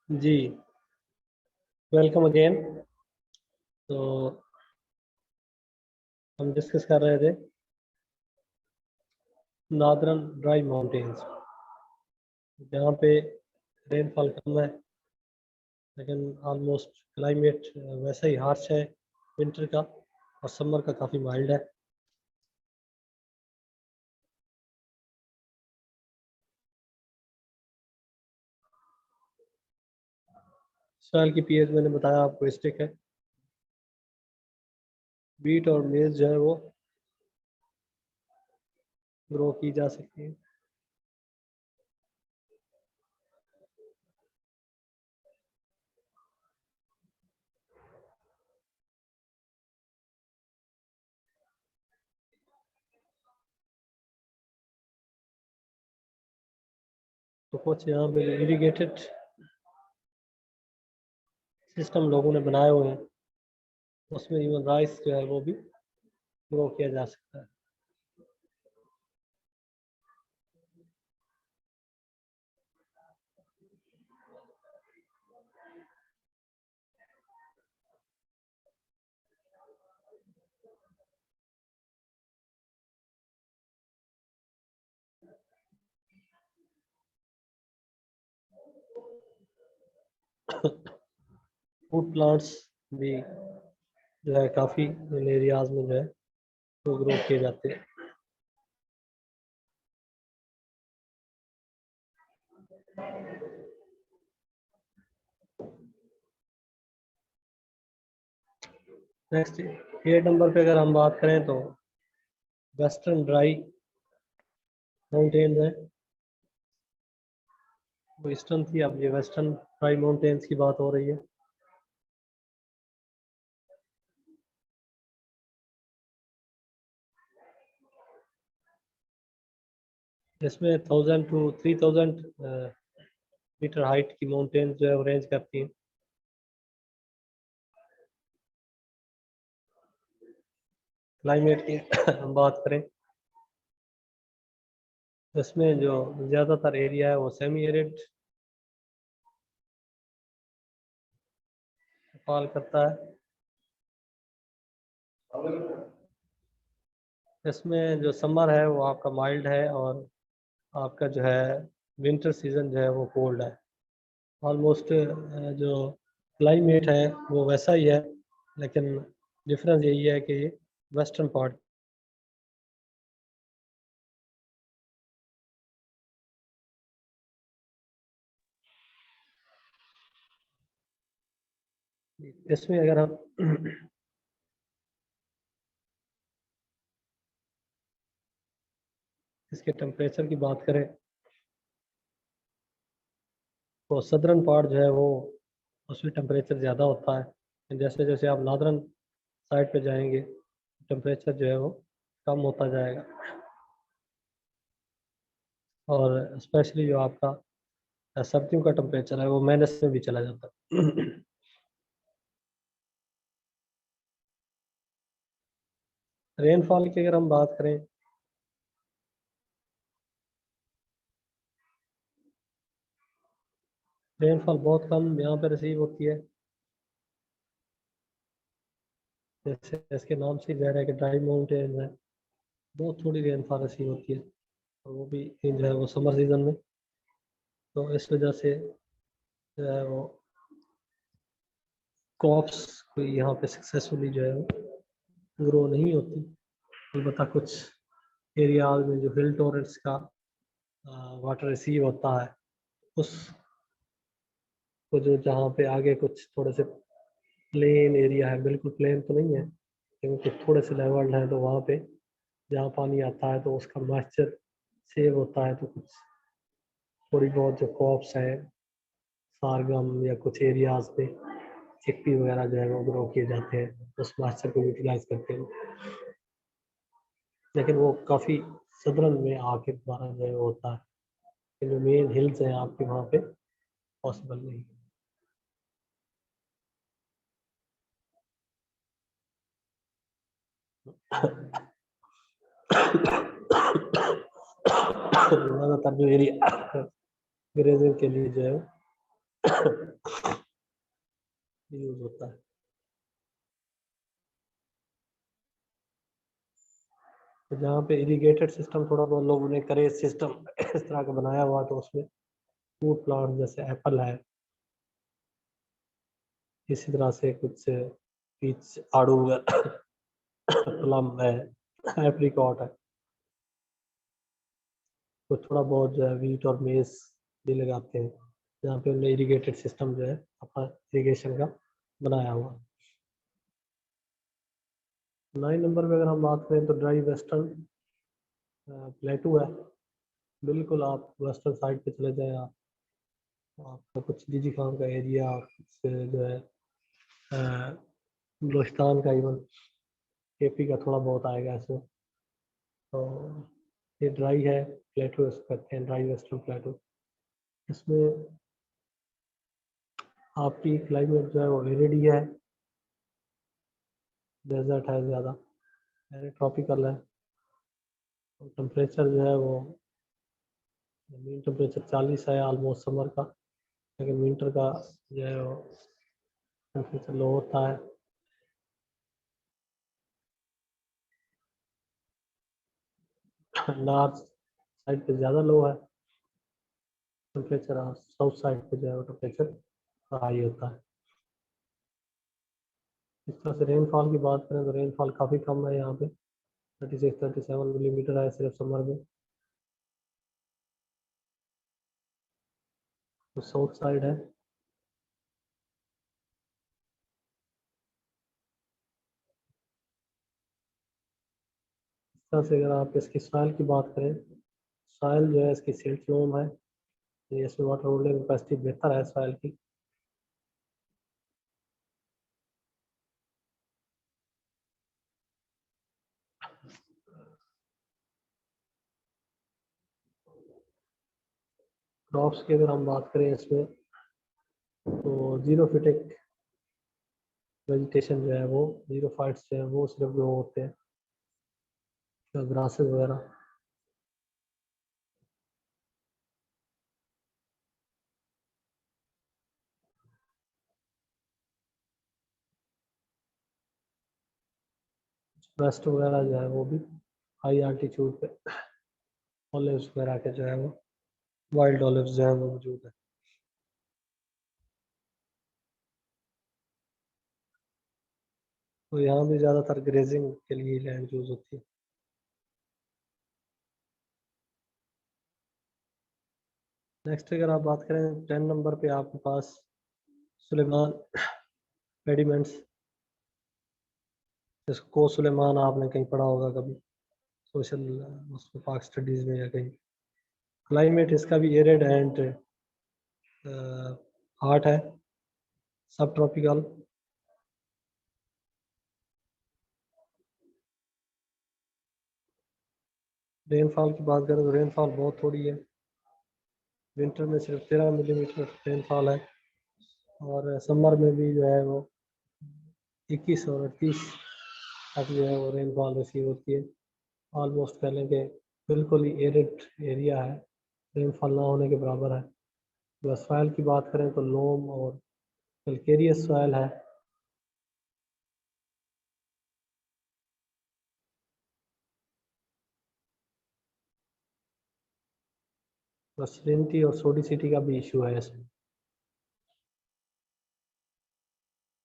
जी, welcome again. तो हम discuss कर रहे थे नॉर्दर्न ड्राई माउंटेन्स, जहाँ पे रेनफॉल कम है लेकिन ऑलमोस्ट क्लाइमेट वैसा ही हार्श है विंटर का, और समर का काफ़ी माइल्ड है। सॉइल की पीएच मैंने बताया आपको स्टिक है। बीट और मेज जो है वो ग्रो की जा सकती है। तो कुछ यहाँ पे इरिगेटेड सिस्टम लोगों ने बनाए हुए हैं, उसमें इवन राइस जो है वो भी ग्रो किया जा सकता है। फूड प्लांट्स भी जो है काफ़ी एरियाज में जो है वो ग्रो किए जाते हैं। नेक्स्ट 8 नंबर पे अगर हम बात करें तो वेस्टर्न ड्राई माउंटेन्स है। वो ईस्टर्न थी, अब ये वेस्टर्न ड्राई माउंटेन्स की बात हो रही है। इसमें 1000 to 3000 मीटर हाइट की माउंटेन्स जो है वो रेंज करती हैं। क्लाइमेट की हम बात करें, इसमें जो ज़्यादातर एरिया है वो सेमी एरिड फॉल करता है। इसमें जो समर है वो आपका माइल्ड है, और आपका जो है विंटर सीजन जो है वो कोल्ड है। ऑलमोस्ट जो क्लाइमेट है वो वैसा ही है, लेकिन डिफरेंस यही है कि वेस्टर्न पार्ट, इसमें अगर हम इसके टेम्परेचर की बात करें तो सदर्न पार्ट जो है वो उसमें टेम्परेचर ज़्यादा होता है। जैसे जैसे आप नॉर्दर्न साइड पे जाएंगे टेम्परेचर जो है वो कम होता जाएगा, और स्पेशली जो आपका सर्दियों का टेम्परेचर है वो माइनस में भी चला जाता है। रेनफॉल की अगर हम बात करें रेनफॉल बहुत कम यहाँ पे रिसीव होती है। जैसे इसके नाम से ज़ाहिर है कि ड्राई माउंटेन है, बहुत थोड़ी रेनफॉल रिसीव होती है, और वो भी जो है वो समर सीजन में। तो इस वजह से जो है वो क्रॉप्स कोई यहाँ पे सक्सेसफुली जो है वो ग्रो नहीं होती। अलबत्ता कुछ एरियाज में जो हिल टॉरेंट्स का वाटर रिसीव होता है, उस को जो जहाँ पे आगे कुछ थोड़े से प्लेन एरिया है, बिल्कुल प्लेन तो नहीं है लेकिन कुछ थोड़े से लेवल्ड है, तो वहाँ पे जहाँ पानी आता है तो उसका मॉइस्चर सेव होता है। तो कुछ थोड़ी बहुत जो क्रॉप्स हैं सारगम या कुछ एरियाज पे चिक्पी वगैरह जो है वो ग्रो किए जाते हैं, उस मॉइस्चर को यूटिलाइज करते हैं। लेकिन वो काफ़ी सदरन में आके दोबारा जो है वो होता है, लेकिन जो मेन हिल्स हैं आपके वहाँ पे पॉसिबल नहीं। ज़्यादातर जो एरिया ग्रेजिंग के लिए जो है यूज होता है। तो जहाँ पे इरिगेटेड सिस्टम थोड़ा बहुत लोगों ने करे सिस्टम इस तरह का बनाया हुआ, तो उसमें फ्रूट प्लांट जैसे एप्पल है, इसी तरह से कुछ पीच आड़ू है, प्लम है, एप्रिकॉट है, तो थोड़ा बहुत जो है वीट और मेज भी लगाते हैं, जहाँ पे उन्होंने इरिगेटेड सिस्टम जो है अपना इरिगेशन का बनाया हुआ। 9 नंबर पे अगर हम बात करें तो ड्राई वेस्टर्न प्लेटू है। बिल्कुल आप वेस्टर्न साइड पे चले जाएं, आपका कुछ डिजी खान का एरिया, जो है बलूचिस्तान का, इवन केपी का थोड़ा बहुत आएगा इसमें। तो ये ड्राई है प्लेटू, इसको कहते हैं ड्राई वेस्टर्न प्लेटू। इसमें आपकी क्लाइमेट जो है वो एरिड ही है, डेजर्ट है ज़्यादा, ट्रॉपिकल है। टेम्परेचर जो है वो मीन टेम्परेचर 40 है ऑलमोस्ट समर का, लेकिन विंटर का जो है वो टेम्परेचर लो होता है। नॉर्थ साइड पे ज़्यादा लो है टेम्परेचर, साउथ साइड पे जो है वो टेम्परेचर हाई होता है। इस तरह से रेनफॉल की बात करें तो रेनफॉल काफ़ी कम है यहाँ पे, 36-37 मिलीमीटर है सिर्फ समर में। तो साउथ साइड है। इस तरह से अगर आप इसकी सॉइल की बात करें, सॉइल जो है इसकी सिल्ट लोम है, ये इसमें वाटर होल्डिंग कैपेसिटी बेहतर है सॉइल की। क्रॉप्स की अगर हम बात करें इसमें, तो जीरो फिटिक वेजिटेशन जो है वो, जीरो फाइट्स जो है वो सिर्फ ग्रो होते हैं, ग्रासेस वगैरह। वेस्ट वगैरह जो है वो भी हाई आल्टीट्यूड पे ऑलिव्स वगैरह के जो है वो वाइल्ड ऑलिव्स जो है वो मौजूद है। तो यहाँ भी ज़्यादातर ग्रेजिंग के लिए लैंड यूज होती है। नेक्स्ट अगर आप बात करें 10 नंबर पे आपके पास सुलेमान पेडिमेंट्स, जिसको सुलेमान आपने कहीं पढ़ा होगा कभी सोशल उसमें पाक स्टडीज़ में या कहीं। क्लाइमेट इसका भी एरिड एंड हॉट है, सब ट्रॉपिकल। रेनफॉल की बात करें तो रेनफॉल बहुत थोड़ी है, विंटर में सिर्फ 13 मिलीमीटर रेनफॉल है, और समर में भी जो है वो 21 और 38 तक जो है वो रेनफॉल रिसीव होती है। ऑलमोस्ट कह लें कि बिल्कुल ही एरिड एरिया है, रेनफॉल ना होने के बराबर है। बस सॉइल की बात करें तो लोम और कैल्केरियस सॉइल है। बस सैलिनिटी और सोडिसिटी का भी इशू है इसमें।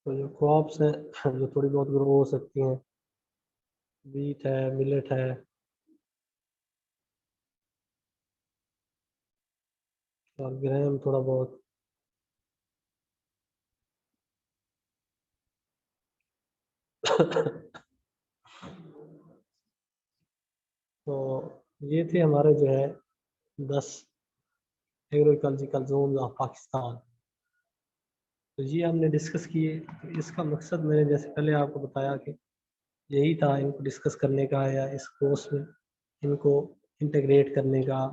तो जो क्रॉप्स हैं जो थोड़ी बहुत ग्रो हो सकती हैं, वीट है, मिलेट है, और ग्राम थोड़ा बहुत। तो ये थे हमारे जो है 10 एग्रीकल्चरल जोन ऑफ पाकिस्तान। तो ये हमने डिस्कस किए। तो इसका मकसद मैंने जैसे पहले आपको बताया कि यही था इनको डिस्कस करने का, या इस कोर्स में इनको इंटीग्रेट करने का,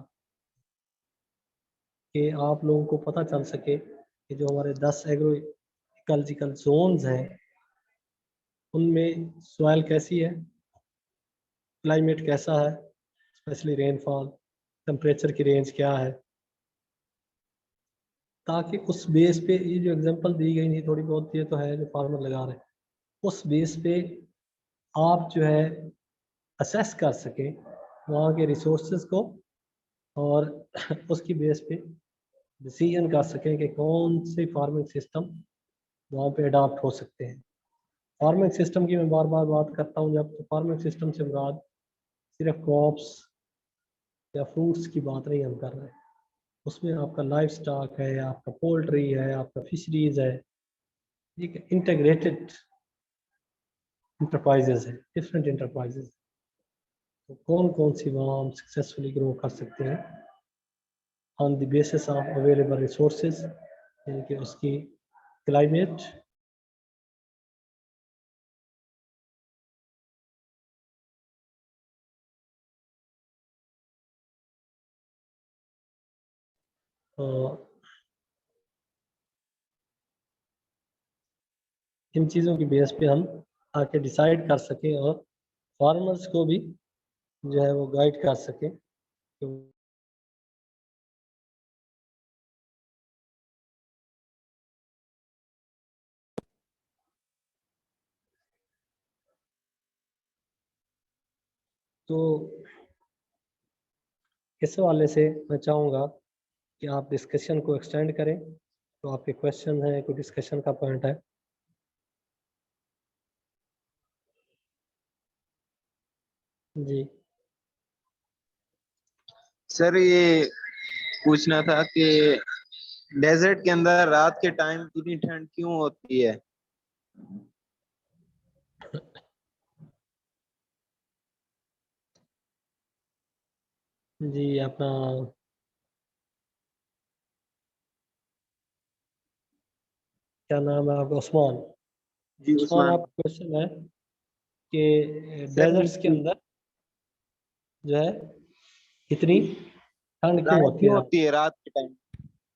कि आप लोगों को पता चल सके कि जो हमारे 10 एग्रीकल्चरल जोन्स हैं उनमें सॉइल कैसी है, क्लाइमेट कैसा है, स्पेशली रेनफॉल, टेम्परेचर की रेंज क्या है, ताकि उस बेस पे ये जो एग्जांपल दी गई थी थोड़ी बहुत, ये तो है जो फार्मर लगा रहे हैं, उस बेस पे आप जो है असेस कर सकें वहाँ के रिसोर्सेज को, और उसकी बेस पे डिसीजन कर सकें कि कौन से फार्मिंग सिस्टम वहाँ पे अडॉप्ट हो सकते हैं। फार्मिंग सिस्टम की मैं बार बार बात करता हूँ, जब फार्मिंग सिस्टम से मुराद सिर्फ क्रॉप्स या फ्रूट्स की बात नहीं हम कर रहे, उसमें आपका लाइफ स्टॉक है, आपका पोल्ट्री है, आपका फिशरीज है, एक इंटीग्रेटेड इंटरप्राइजेज है, डिफरेंट इंटरप्राइजेज। तो कौन कौन सी वहाँ हम सक्सेसफुली ग्रो कर सकते हैं on the basis of available resources, यानी कि उसकी क्लाइमेट, इन चीज़ों की बेस पे हम आके डिसाइड कर सकें और फार्मर्स को भी जो है वो गाइड कर सकें। तो इस हवाले से मैं चाहूँगा कि आप डिस्कशन को एक्सटेंड करें। तो आपके क्वेश्चन है, कोई डिस्कशन का पॉइंट है? जी सर ये पूछना था कि डेजर्ट के अंदर रात के टाइम इतनी ठंड क्यों होती है? जी अपना क्या नाम है आपका? उस्मान। जी उस्मान, उस्मान। आपका क्वेश्चन है कि सर डेजर्ट्स के अंदर जो है इतनी ठंड क्यों रात होती क्यों है, होती है रात के टाइम?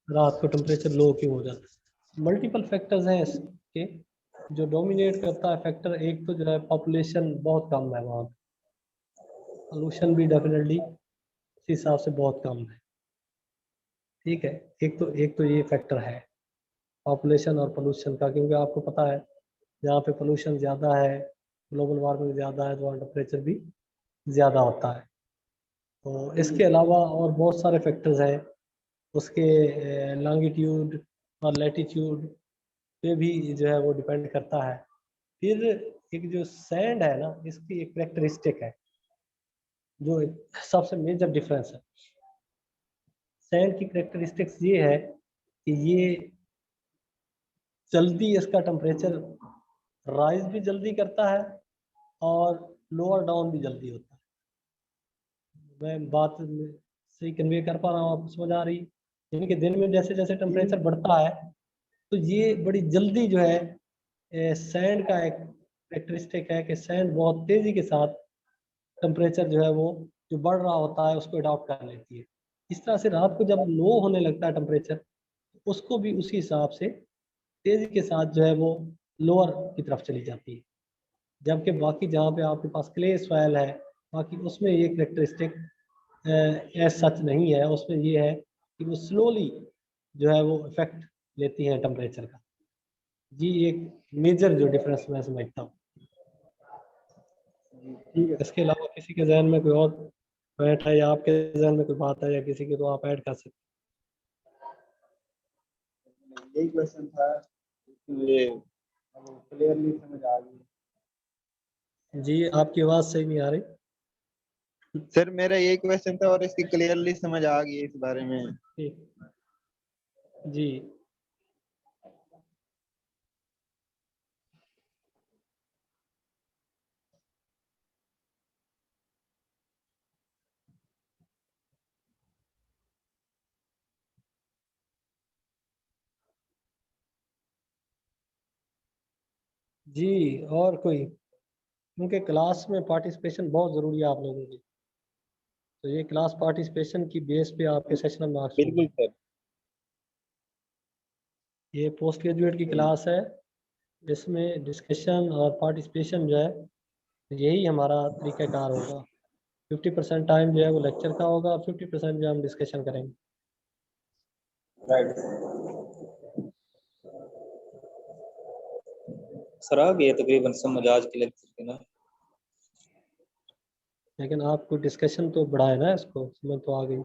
रात को टेम्परेचर लो क्यों हो जाता है? मल्टीपल फैक्टर्स हैं इसके। जो डोमिनेट करता है फैक्टर, एक तो जो है पॉपुलेशन बहुत कम है वहाँ, पोल्यूशन भी डेफिनेटली उस हिसाब से बहुत कम है। ठीक है, एक तो ये फैक्टर है पॉपुलेशन और पोल्यूशन का, क्योंकि आपको पता है जहाँ पे पोल्यूशन ज़्यादा है, ग्लोबल वार्मिंग ज़्यादा है, तो वहाँ टेम्परेचर भी ज़्यादा होता है। तो इसके अलावा और बहुत सारे फैक्टर्स हैं, उसके लॉन्गिट्यूड और लैटिट्यूड पे भी जो है वो डिपेंड करता है। फिर एक जो सैंड है ना, इसकी एक करेक्टरिस्टिक है जो सबसे मेजर डिफरेंस है। सैंड की करेक्टरिस्टिक्स ये है कि ये जल्दी, इसका टेम्परेचर राइज भी जल्दी करता है और लोअर डाउन भी जल्दी होता है। मैं बात सही कन्वे कर पा रहा हूँ, आपको समझ आ रही? यानी कि दिन में जैसे जैसे टेम्परेचर बढ़ता है तो ये बड़ी जल्दी जो है सैंड का एक करेक्टरिस्टिक है कि सैंड बहुत तेजी के साथ टेम्परेचर जो है वो जो बढ़ रहा होता है उसको अडॉप्ट कर लेती है। इस तरह से रात को जब लो होने लगता है टेम्परेचर, उसको भी उसी हिसाब से तेजी के साथ जो है वो लोअर की तरफ चली जाती है। जबकि बाकी जहाँ पे आपके पास क्ले सॉइल है, बाकी उसमें ये करेक्टरिस्टिक एज सच नहीं है। उसमें ये है कि वो स्लोली जो है वो इफेक्ट लेती है टेम्परेचर का। जी एक मेजर जो डिफरेंस मैं समझता हूँ। ठीक है। इसके अलावा किसी के जहन में कोई और पॉइंट है, या आपके जहन में कोई बात है या किसी की, तो आप ऐड कर सकते यही क्वेश्चन था, ये क्लियरली समझ आ गई। हैं। जी आपकी आवाज़ सही नहीं आ रही। सर मेरा यही क्वेश्चन था और इसकी क्लियरली समझ आ गई इस बारे में। ठीक जी। जी और कोई? क्योंकि क्लास में पार्टिसिपेशन बहुत ज़रूरी है आप लोगों की, तो ये क्लास पार्टिसिपेशन की बेस पे आपके सेशनल मार्क्स बिल्कुल होंगे। सर। ये पोस्ट ग्रेजुएट की क्लास है, इसमें डिस्कशन और पार्टिसिपेशन जो है यही हमारा तरीक़ाकार होगा। 50% टाइम जो है वो लेक्चर का होगा, 50% जो हम डिस्कशन करेंगे। राइट। सर आ गई तकरीबन समझ आज के लेक्चर की ना। लेकिन आपको डिस्कशन तो बढ़ाए ना, इसको समझ तो आ गई।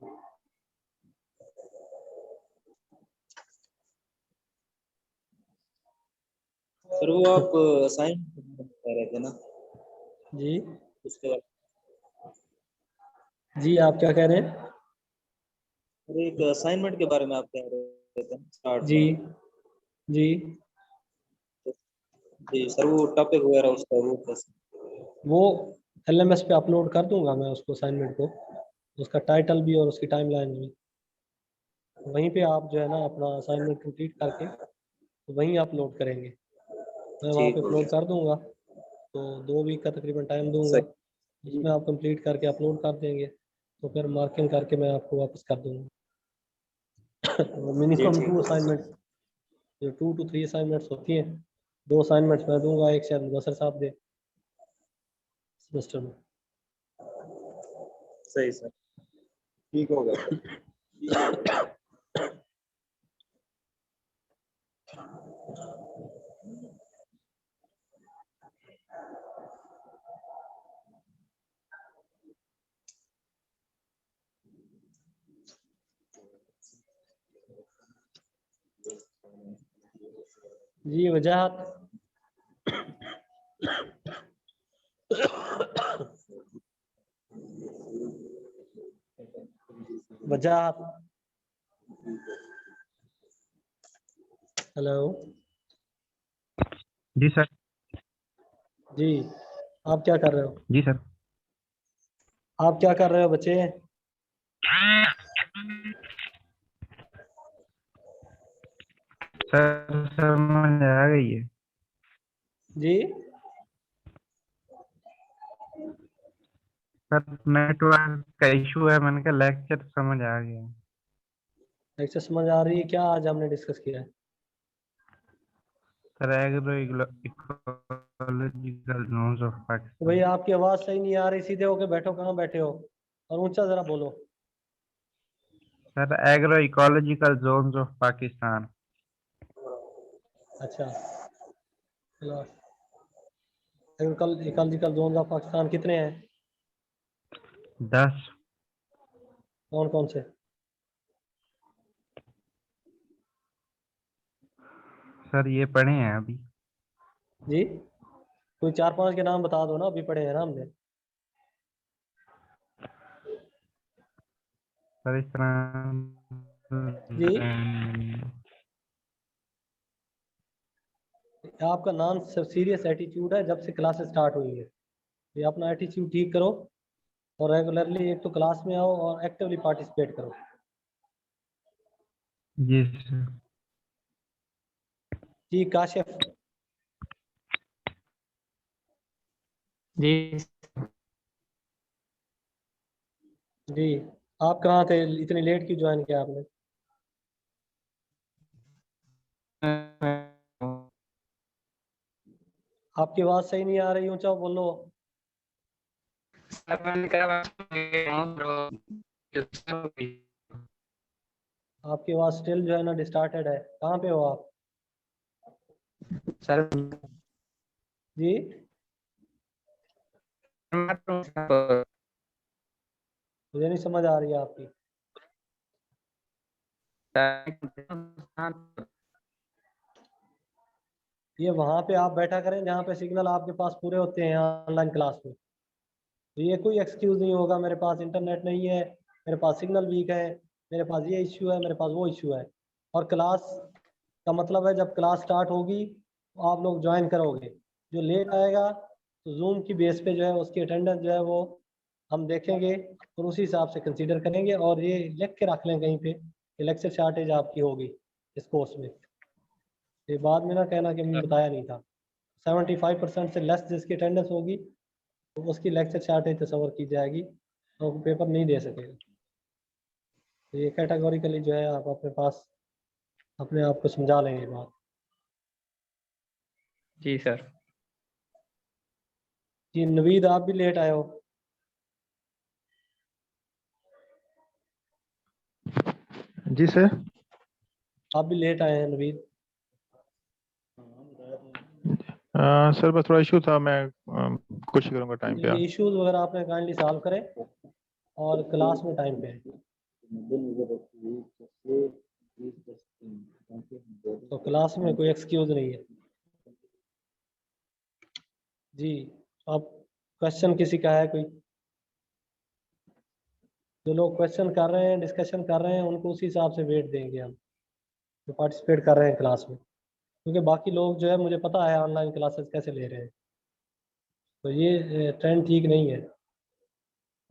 सर वो आप असाइनमेंट कह रहे थे ना, जी उसके बाद जी, आप क्या कह रहे हैं? सर एक असाइनमेंट के बारे में आप कह रहे थे स्टार्ट जी में। जी, जी सर वो टॉपिक वगैरह उसका वो कैसे? वो LMS पे अपलोड कर दूंगा मैं उसको, असाइनमेंट को, उसका टाइटल भी और उसकी टाइमलाइन भी। वहीं पे आप जो है ना अपना असाइनमेंट कंप्लीट करके तो वहीं अपलोड करेंगे। मैं वहाँ पे ठीक हो अपलोड गया कर दूंगा, तो 2 वीक का तकरीबन टाइम दूंगा, सही। उसमें आप कंप्लीट करके अपलोड कर देंगे, तो फिर मार्किंग करके मैं आपको वापस कर दूंगा। जी मिनिमम ठीक 2 हो गया। असाइनमेंट, जो 2 to 3 असाइनमेंट्स होती हैं, 2 असाइनमेंट्स मैं दूंगा, एक शायद मुबशर साहब दे सेमेस्टर में। सही सर, ठीक हो गया सर। जी वजाहत, वजाहत, हेलो जी सर। जी, आप क्या कर रहे हो? जी सर। आप क्या कर रहे हो बच्चे? सर समझ आ गई है। जी सर नेटवर्क का इशू है, मैंने कहा लेक्चर समझ आ गया। लेक्चर समझ आ रही है? क्या आज हमने डिस्कस किया है? Sir agro ecological zones of तो पाकिस्तान। भैया आपकी आवाज़ सही नहीं आ रही, सीधे होके बैठो, कहाँ बैठे हो, और ऊंचा ज़रा बोलो। Sir agro ecological zones of Pakistan. अच्छा, इकोलॉजिकल जोन ऑफ पाकिस्तान कितने हैं? 10। कौन कौन से? सर ये पढ़े हैं अभी। जी, कोई 4-5 के नाम बता दो ना, अभी पढ़े हैं ना हमने। सर इस तरह जी, आपका नॉन सीरियस एटीट्यूड है जब से क्लासेस स्टार्ट हुई है। ये अपना एटीट्यूड ठीक करो, और रेगुलरली एक तो क्लास में आओ और एक्टिवली पार्टिसिपेट करो। जी सर। जी काशिफ, जी जी आप कहाँ थे, इतनी लेट क्यों ज्वाइन किया आपने? आपकी आवाज़ सही नहीं आ रही, ऊंचा बोलो। आपकी आवाज़ स्टिल जो है ना डिस्टार्टेड है, कहाँ पे हो आप? सर जी मुझे नहीं समझ आ रही है आपकी। ये वहाँ पे आप बैठा करें जहाँ पे सिग्नल आपके पास पूरे होते हैं ऑनलाइन क्लास में। तो ये कोई एक्सक्यूज नहीं होगा, मेरे पास इंटरनेट नहीं है, मेरे पास सिग्नल वीक है, मेरे पास ये इश्यू है, मेरे पास वो इश्यू है। और क्लास का मतलब है जब क्लास स्टार्ट होगी तो आप लोग ज्वाइन करोगे। जो लेट आएगा तो जूम की बेस पे जो है उसकी अटेंडेंस जो है वो हम देखेंगे और उसी हिसाब से कंसीडर करेंगे। और ये लिख के रख लें कहीं पे कि लेक्चर शार्टेज आपकी होगी इस कोर्स में। ये बाद में ना कहना कि मैंने बताया नहीं था। 75% से लेस जिसकी अटेंडेंस होगी तो उसकी लेक्चर शार्टेज तस्वर की जाएगी, तो वो पेपर नहीं दे सकेगा। तो ये कैटेगोरिकली जो है आप अपने पास अपने आप को समझा लेंगे बात। जी सर। जी नवीद, आप भी लेट आए हो। जी सर। आप भी लेट आए हैं नवीद। सर बस थोड़ा इशू था, मैं कोशिश करूंगा टाइम पे ये इश्यूज वगैरह आपने काइंडली सॉल्व करें और क्लास में टाइम पे आएं। तो क्लास में कोई एक्सक्यूज नहीं है जी। अब क्वेश्चन किसी का है कोई? जो लोग क्वेश्चन कर रहे हैं, डिस्कशन कर रहे हैं, उनको उसी हिसाब से वेट देंगे हम, जो पार्टिसिपेट कर रहे हैं क्लास में, क्योंकि बाकी लोग जो है मुझे पता है ऑनलाइन क्लासेस कैसे ले रहे हैं। तो ये ट्रेंड ठीक नहीं है।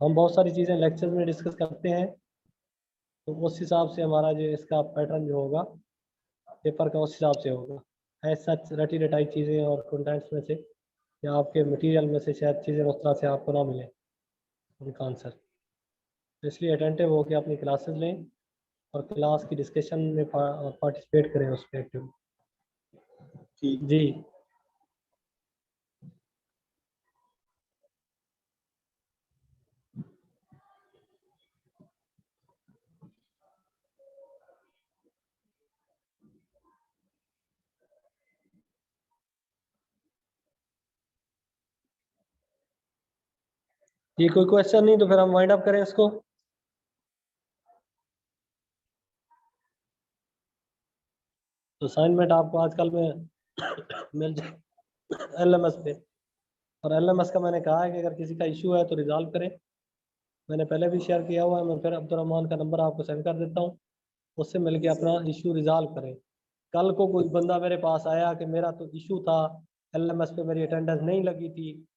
हम बहुत सारी चीज़ें लेक्चर्स में डिस्कस करते हैं, तो उस हिसाब से हमारा जो इसका पैटर्न जो होगा पेपर का, उस हिसाब से होगा। ऐसा रटी रटाई चीज़ें और कंटेंट्स में से या आपके मटेरियल में से शायद चीज़ें उस तरह से आपको ना मिले उनका आंसर। तो इसलिए अटेंटिव होकर अपनी क्लासेस लें और क्लास की डिस्कशन में पार्टिसिपेट करें उस पर एक्टिव। ठीक। जी ये कोई क्वेश्चन नहीं, तो फिर हम वाइंड अप करें इसको। तो असाइनमेंट आपको आजकल में मिल जाए LMS पे, और LMS का मैंने कहा है कि अगर किसी का इशू है तो रिजॉल्व करें। मैंने पहले भी शेयर किया हुआ है, मैं फिर अब्दुलरहमान का नंबर आपको सेंड कर देता हूँ, उससे मिलके अपना इशू रिजॉल्व करें। कल को कोई बंदा मेरे पास आया कि मेरा तो इशू था, LMS पे मेरी अटेंडेंस नहीं लगी थी,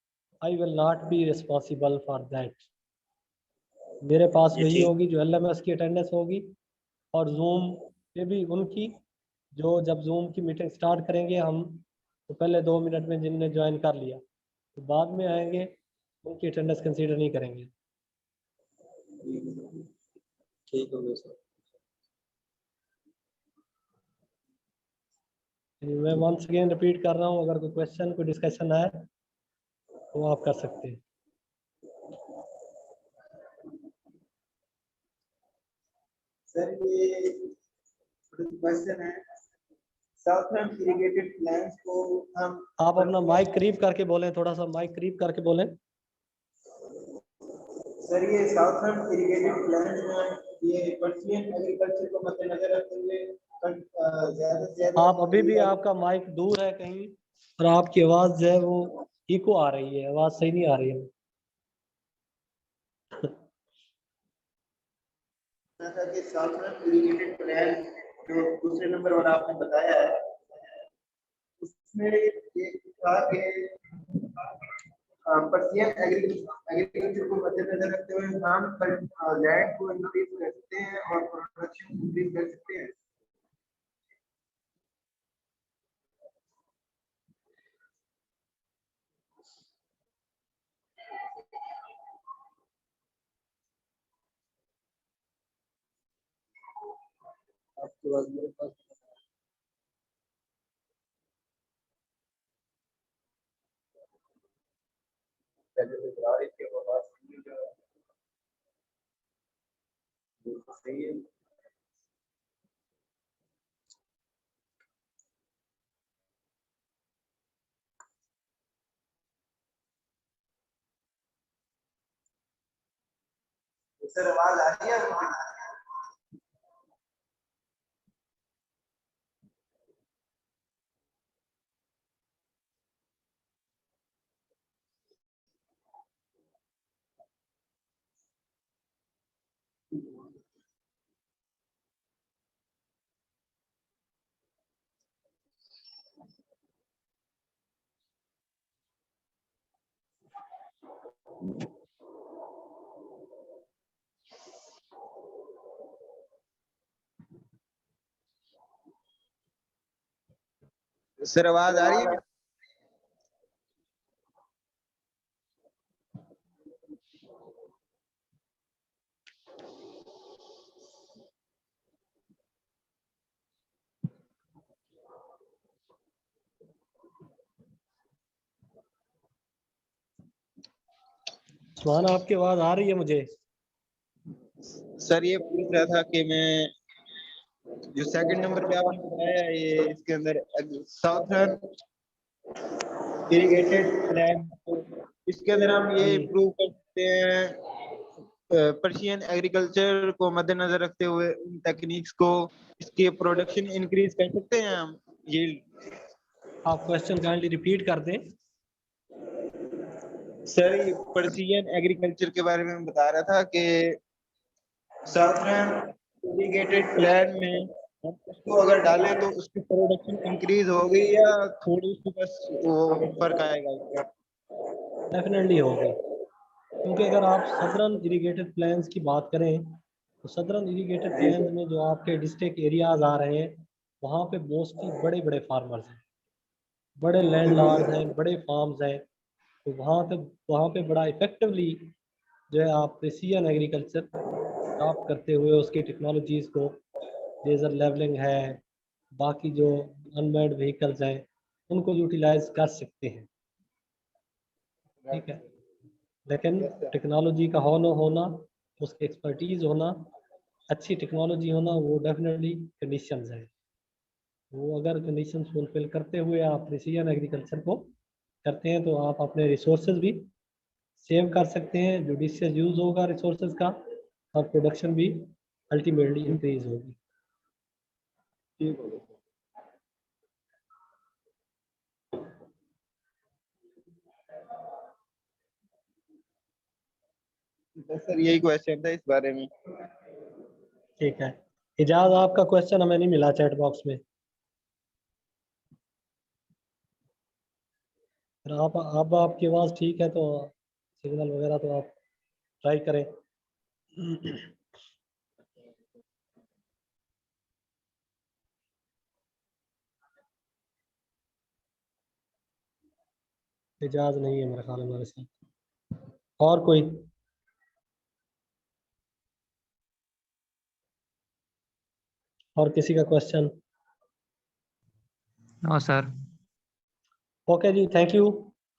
I will not be responsible for that. मेरे पास ये वही ठीक। होगी जो LMS की अटेंडेंस होगी, और जूम पे भी उनकी, जो जब जूम की मीटिंग स्टार्ट करेंगे हम, तो पहले 2 मिनट में जिनने ज्वाइन कर लिया, तो बाद में आएंगे उनकी अटेंडेंस कंसीडर नहीं करेंगे। ठीक हो गया सर। मैं वंस अगेन रिपीट कर रहा हूँ, अगर कोई क्वेश्चन कोई डिस्कशन है तो आप कर सकते हैं। सर ये क्वेश्चन है, साउथर्न इरिगेटेड प्लान्स को हम आप अपना माइक करीब करके बोलें, थोड़ा सा माइक करीब करके बोलें। सर ये साउथर्न इरिगेटेड प्लान्स में ये पर्शियन एग्रीकल्चर को मद्देनजर रखते हुए ज्यादा से ज्यादा आप अभी भी, आपका माइक दूर है कहीं, और आपकी आवाज जो है वो इको आ रही है, आवाज सही नहीं आ रही है। था कि साउथर्न इरिगेटेड प्लान जो दूसरे नंबर वाला आपने बताया है, उसमें ये था कि पर्शियन एग्रीकल्चर को मद्देनजर रखते हुए हम लैंड को इंक्रीज कर सकते हैं और प्रोडक्शन इंक्रीज कर सकते हैं। आपके पास मेरे पास पहले से बता रही थी वो बात सही है। सर आवाज आ रही है? सर आवाज आ रही है? सुहान, आपकी आवाज आ रही है मुझे। सर ये पूछ रहा था कि मैं जो सेकंड नंबर पे आपने बताया ये इसके अंदर साउथर्न इरिगेटेड प्लान, तो इसके अंदर हम ये जी। इम्प्रूव करते हैं पर्शियन एग्रीकल्चर को मद्देनजर रखते हुए उन टेक्निक्स को, इसकी प्रोडक्शन इंक्रीज कर सकते हैं हम। ये आप क्वेश्चन काइंडली रिपीट कर दें। सर ये पर्शियन एग्रीकल्चर के बारे में बता रहा था कि साधारण इरिगेटेड प्लान में हम उसको अगर डालें तो उसकी प्रोडक्शन इंक्रीज होगी या थोड़ी सी बस वो फर्क आएगा उसका? डेफिनेटली होगी, क्योंकि अगर आप सदर्न इरिगेटेड प्लान्स की बात करें तो सदर्न इरिगेटेड प्लान्स में जो आपके डिस्ट्रिक्ट एरियाज आ रहे हैं वहाँ पे मोस्टली बड़े बड़े फार्मर्स हैं, बड़े लैंडलॉर्ड्स हैं, बड़े फार्म्स हैं। तो वहाँ पे बड़ा इफेक्टिवली जो है आप प्रिसीजन एग्रीकल्चर अडॉप्ट करते हुए उसकी टेक्नोलॉजीज़ को, लेज़र लेवलिंग है, बाकी जो अनमैन्ड व्हीकल्स हैं उनको यूटिलाइज कर सकते हैं। ठीक है, लेकिन टेक्नोलॉजी का होना, उसकी एक्सपर्टीज़ होना, अच्छी टेक्नोलॉजी होना, वो डेफिनेटली कंडीशंस है। वो अगर कंडीशंस फुलफिल करते हुए आप प्रिसीजन एग्रीकल्चर को करते हैं तो आप अपने रिसोर्सेज भी सेव कर सकते हैं, जुडिशियस यूज़ होगा रिसोर्सेज का, और प्रोडक्शन भी अल्टीमेटली इंक्रीज होगी। बस सर यही क्वेश्चन था इस बारे में। ठीक है, इजाज़ आपका क्वेश्चन हमें नहीं मिला चैट बॉक्स में। फिर आप अब आपकी आवाज़ ठीक है तो सिग्नल वगैरह तो आप ट्राई करें। इजाज़ नहीं है मेरा ख्याल हमारे साथ। और कोई? और किसी का क्वेश्चन? No sir. ओके जी, थैंक यू,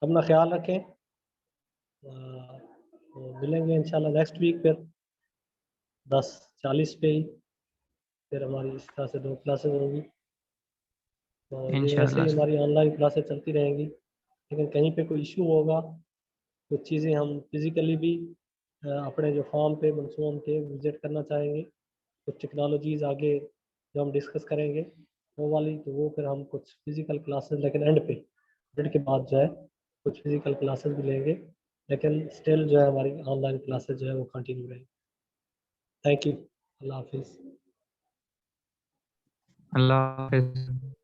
अपना ख्याल रखें। तो मिलेंगे इंशाल्लाह नेक्स्ट वीक फिर 10:40 पे ही फिर हमारी इस तरह से 2 क्लासेस होंगी। तो ये ऐसे इंशाल्लाह ही सर। हमारी ऑनलाइन क्लासेस चलती रहेंगी, लेकिन कहीं पे कोई इशू होगा, कुछ चीज़ें हम फिज़िकली भी अपने जो फॉर्म पे मनसून के विज़िट करना चाहेंगे, कुछ टेक्नोलॉजीज़ आगे जो हम डिस्कस करेंगे वो वाली, तो वो फिर हम कुछ फिज़िकल क्लासेस, लेकिन एंड पे के बाद जो है कुछ फिज़िकल क्लासेस भी लेंगे, लेकिन स्टिल जो है हमारी ऑनलाइन क्लासेस जो है वो कंटिन्यू रहेंगी। थैंक यू, अल्लाह हाफिज़। अल्लाह हाफिज़।